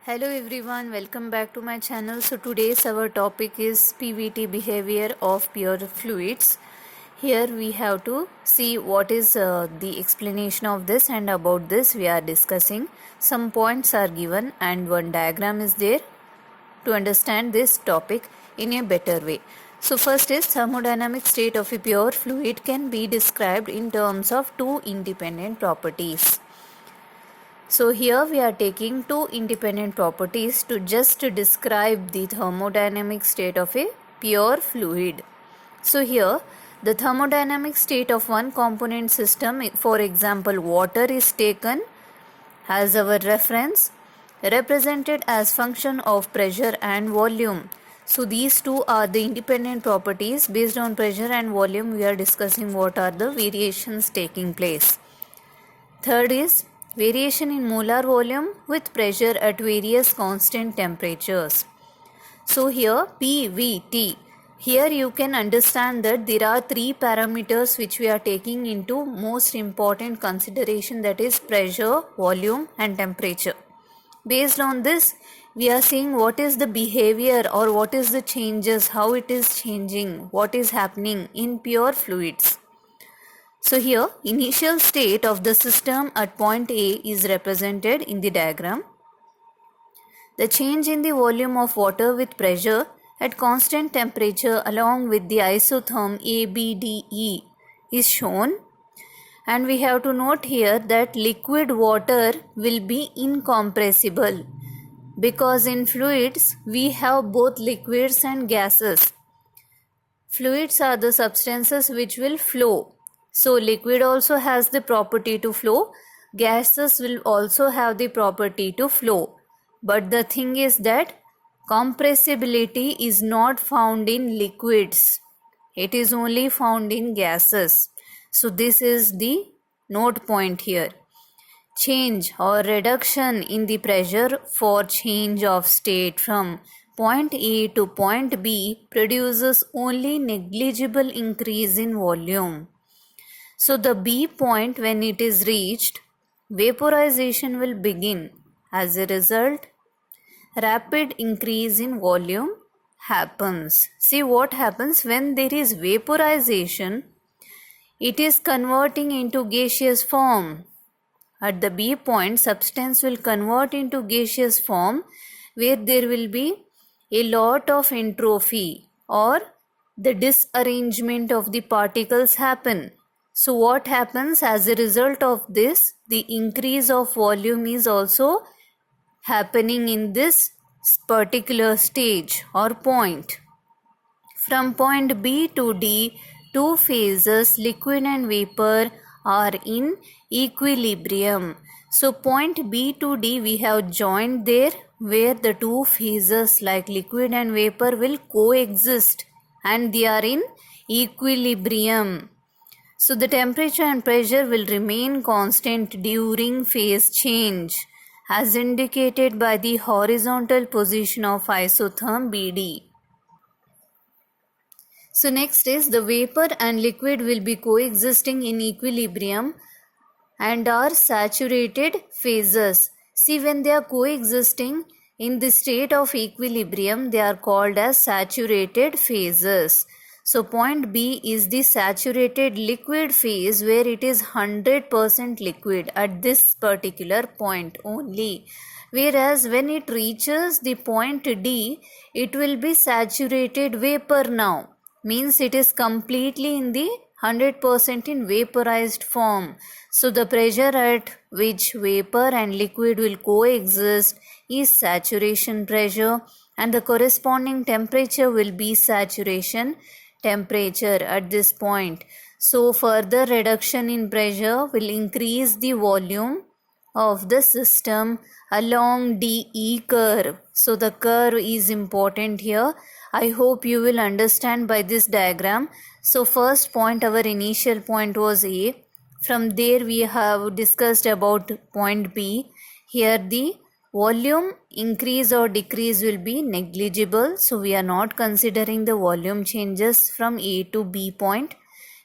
Hello everyone, welcome back to my channel. So today's our topic is PVT, behavior of pure fluids. Here we have to see what is the explanation of this, and about this we are discussing. Some points are given and one diagram is there to understand this topic in a better way. So first is thermodynamic state of a pure fluid can be described in terms of two independent properties. So here we are taking two independent properties to just describe the thermodynamic state of a pure fluid. So here the thermodynamic state of one component system, for example water, is taken as our reference, represented as function of pressure and volume. So these two are the independent properties. Based on pressure and volume we are discussing what are the variations taking place. Third is variation in molar volume with pressure at various constant temperatures. So here PVT, here you can understand that there are three parameters which we are taking into most important consideration, that is pressure, volume and temperature. Based on this we are seeing what is the behavior or what is the changes, how it is changing, what is happening in pure fluids. So here initial state of the system at point A is represented in the diagram. The change in the volume of water with pressure at constant temperature along with the isotherm ABDE is shown, and we have to note here that liquid water will be incompressible because in fluids we have both liquids and gases. Fluids are the substances which will flow. So liquid also has the property to flow, gases will also have the property to flow. But the thing is that compressibility is not found in liquids. It is only found in gases. So this is the note point here. Change or reduction in the pressure for change of state from point A to point B produces only negligible increase in volume. So the B point, when it is reached, vaporization will begin. As a result, rapid increase in volume happens. See what happens when there is vaporization, it is converting into gaseous form. At the B point, substance will convert into gaseous form where there will be a lot of entropy or the disarrangement of the particles happen. So what happens as a result of this? The increase of volume is also happening in this particular stage or point. From point B to D, two phases, liquid and vapor, are in equilibrium. So point B to D we have joined there where the two phases like liquid and vapor will coexist and they are in equilibrium. So the temperature and pressure will remain constant during phase change as indicated by the horizontal position of isotherm BD. So next is the vapor and liquid will be coexisting in equilibrium and are saturated phases. See, when they are coexisting in the state of equilibrium, they are called as saturated phases. So point B is the saturated liquid phase where it is 100% liquid at this particular point only. Whereas when it reaches the point D, it will be saturated vapor now. Means it is completely in the 100% in vaporized form. So the pressure at which vapor and liquid will coexist is saturation pressure, and the corresponding temperature will be saturation temperature at this point. So further reduction in pressure will increase the volume of the system along DE curve. So the curve is important here. I hope you will understand by this diagram. So first point, our initial point was A. From there we have discussed about point B. Here the volume increase or decrease will be negligible. So we are not considering the volume changes from A to B point.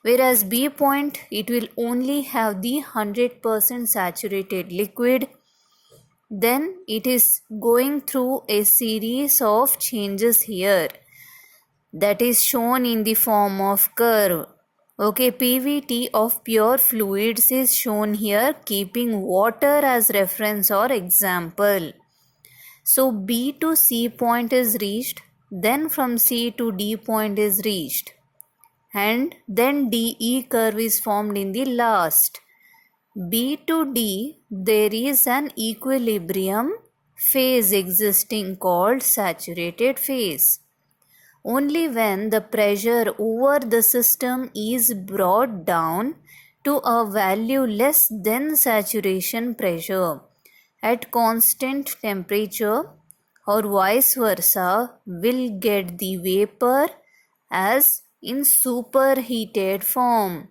Whereas B point, it will only have the 100% saturated liquid then it is going through a series of changes here that is shown in the form of curve. Okay, PVT of pure fluids is shown here keeping water as reference or example. So B to C point is reached, then from C to D point is reached, and then DE curve is formed in the last. B to D, there is an equilibrium phase existing called saturated phase. Only when the pressure over the system is brought down to a value less than saturation pressure at constant temperature or vice versa will get the vapor as in superheated form.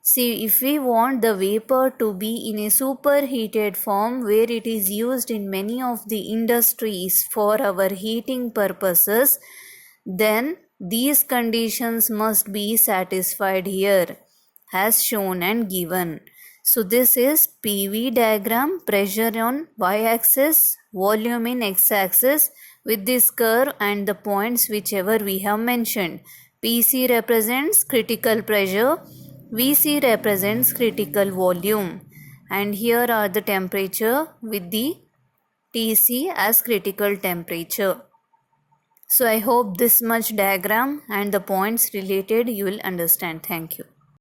See, if we want the vapor to be in a superheated form where it is used in many of the industries for our heating purposes, then these conditions must be satisfied here as shown and given. So this is PV diagram, pressure on y-axis, volume in x-axis with this curve and the points whichever we have mentioned. PC represents critical pressure, VC represents critical volume, and here are the temperature with the TC as critical temperature. So I hope this much diagram and the points related you will understand. Thank you.